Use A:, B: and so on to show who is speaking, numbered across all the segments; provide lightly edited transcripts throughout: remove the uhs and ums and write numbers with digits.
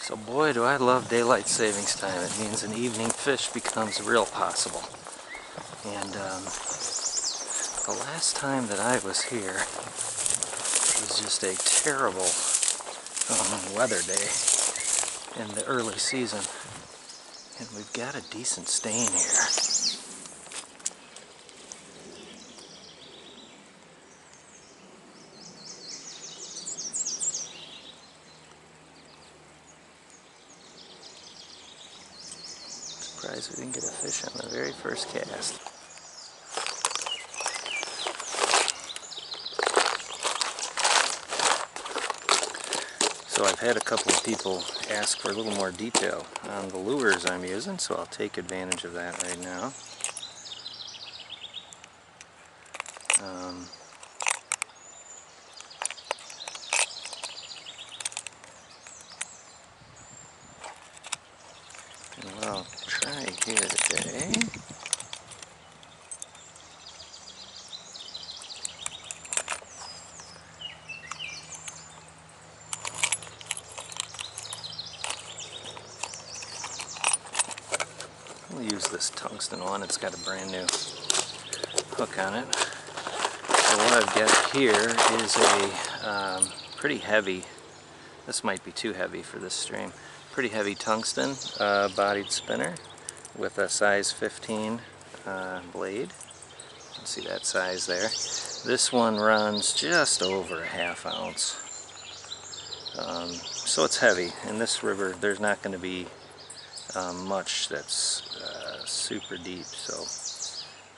A: So boy, do I love daylight savings time. It means an evening fish becomes real possible. And the last time that I was here was just a terrible weather day in the early season. And we've got a decent stain here. Surprised we didn't get a fish on the very first cast. So I've had a couple of people ask for a little more detail on the lures I'm using, so I'll take advantage of that right now. And what I'll try here today we'll use this tungsten one. It's got a brand new hook on it. So what I've got here is a pretty heavy, this might be too heavy for this stream, pretty heavy tungsten bodied spinner with a size 15 blade. You can see that size there. This one runs just over a ½ ounce. So it's heavy. In this river there's not going to be much that's super deep, so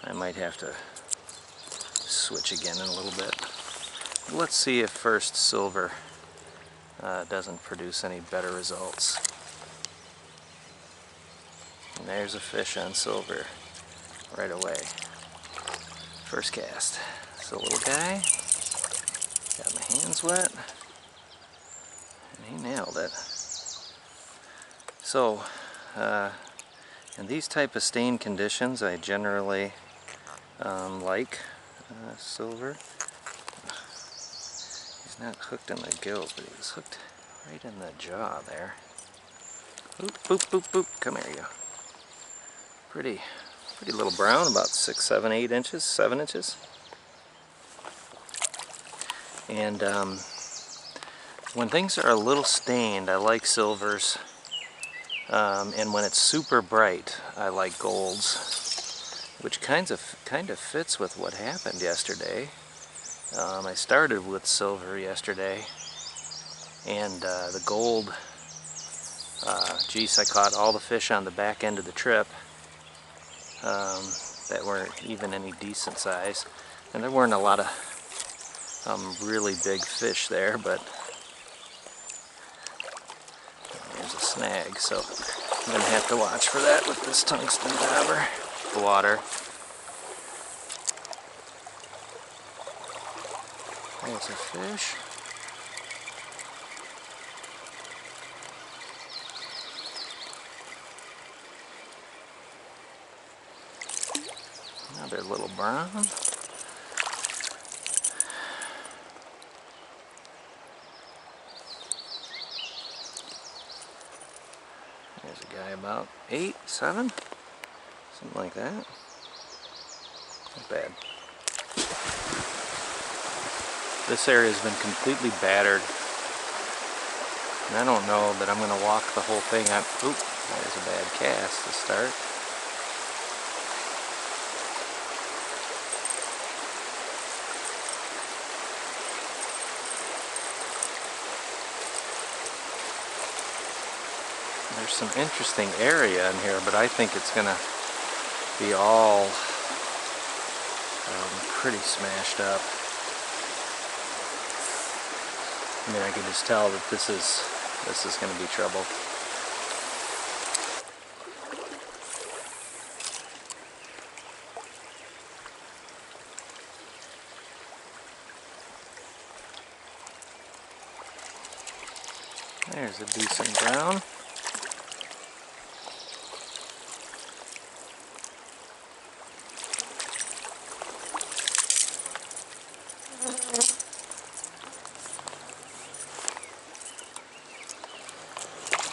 A: I might have to switch again in a little bit. Let's see if first silver doesn't produce any better results. And there's a fish on silver right away. First cast. So little guy, got my hands wet, and he nailed it. So in these type of stain conditions, I generally like silver. He's not hooked in the gills, but he was hooked right in the jaw there. Boop, boop, boop, boop. Come here, you. Pretty little brown, about 6, 7, 8 inches, 7 inches. And when things are a little stained, I like silvers. And when it's super bright, I like golds, which kind of fits with what happened yesterday. I started with silver yesterday, and the gold, geez, I caught all the fish on the back end of the trip that weren't even any decent size, and there weren't a lot of really big fish there, but there's a snag, so I'm going to have to watch for that with this tungsten bobber. The water. There's a fish. Another little brown. There's a guy about 8, 7, something like that. Not bad. This area has been completely battered, and I don't know that I'm going to walk the whole thing up. Oop, there's a bad cast to start. There's some interesting area in here, but I think it's going to be all pretty smashed up. I mean, I can just tell that this is going to be trouble. There's a decent brown.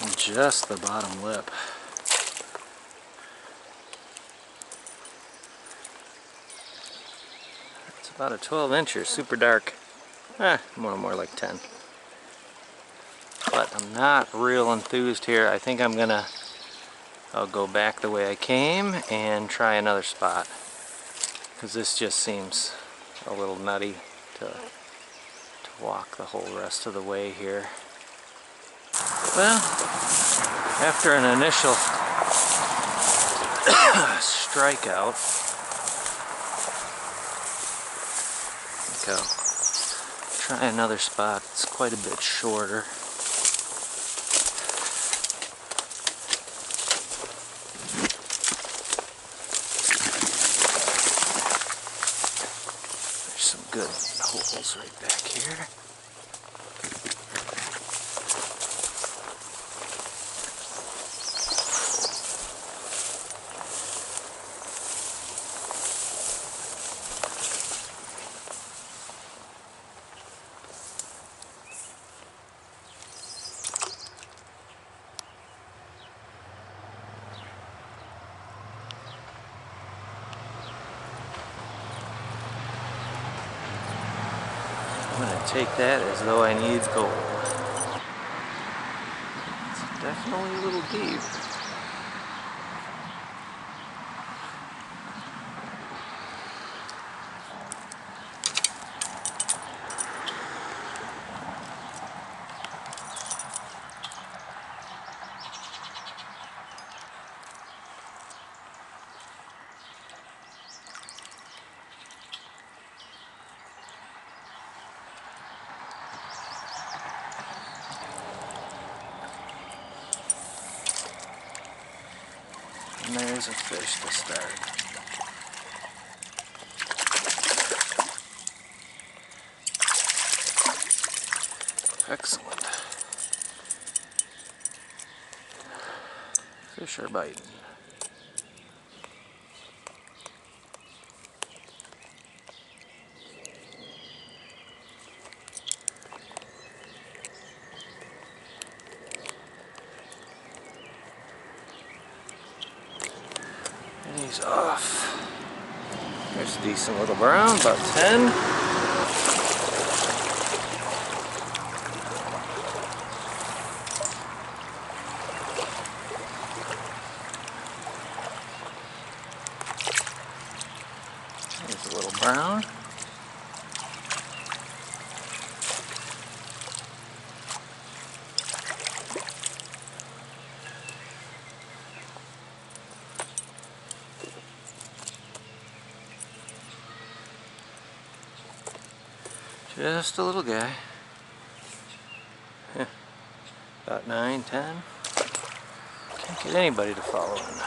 A: And just the bottom lip. It's about a 12 incher, super dark. More like 10. But I'm not real enthused here. I think I'll go back the way I came and try another spot. Because this just seems a little nutty to walk the whole rest of the way here. Well, after an initial strikeout, I think I'll try another spot. It's quite a bit shorter. There's some good holes right back here. I'm going to take that as though I need gold. It's definitely a little deep. And there's a fish to start. Excellent. Fish are biting. And he's off. There's a decent little brown, about 10. There's a little brown. Just a little guy. About 9, 10. Can't get anybody to follow him.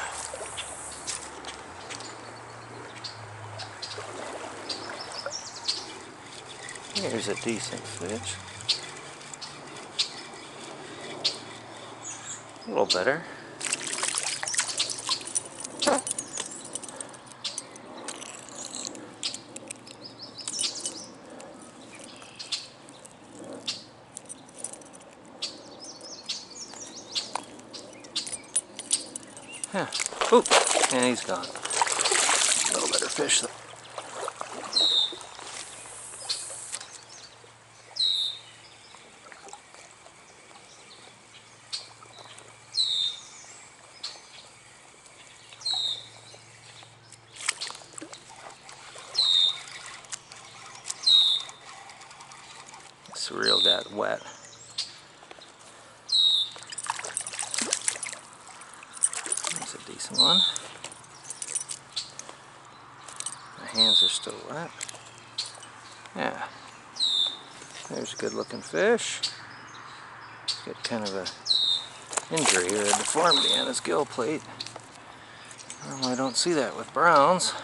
A: Here's a decent fish. A little better. Yeah. Oop! And he's gone. A little better fish though. This reel got wet. That's a decent one. My hands are still wet. Yeah. There's a good looking fish. He's got kind of a injury or a deformity on his gill plate. Normally I don't see that with browns.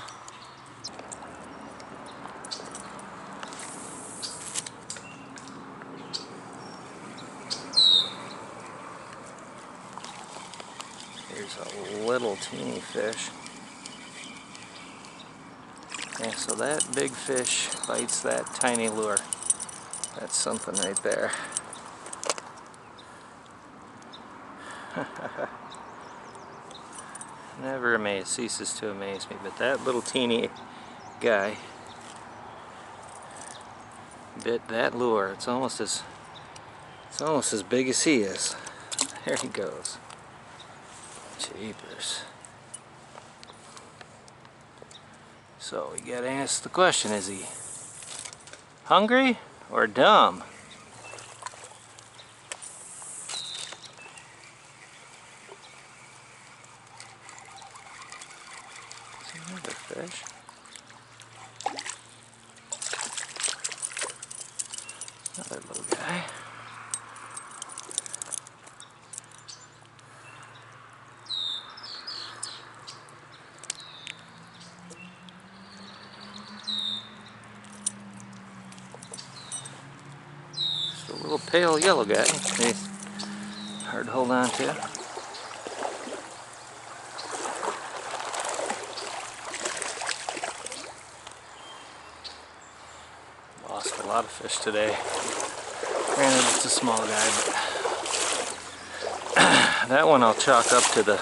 A: Here's a little teeny fish. Okay, so that big fish bites that tiny lure. That's something right there. Never ceases to amaze me, but that little teeny guy bit that lure. It's almost as big as he is. There he goes. Jeepers. So we gotta ask the question, is he hungry or dumb? Is there another fish? Another little guy. Just a little pale yellow guy. He's hard to hold on to. Lost a lot of fish today. Granted, it's a small guy, but that one I'll chalk up to the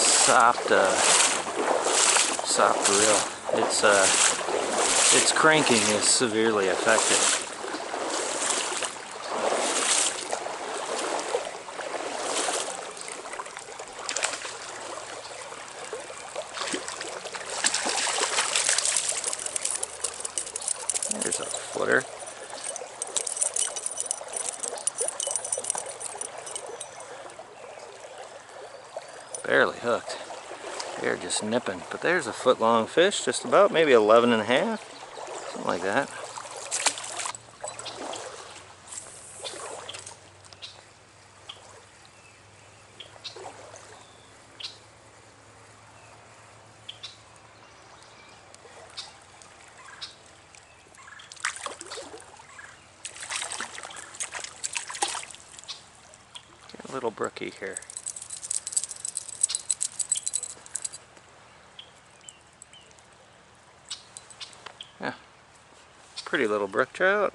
A: soft reel. Its cranking is severely affected. There's a footer. Barely hooked. They're just nipping. But there's a foot-long fish, just about, maybe 11 and a half. Something like that. Got a little brookie here. Yeah, pretty little brook trout.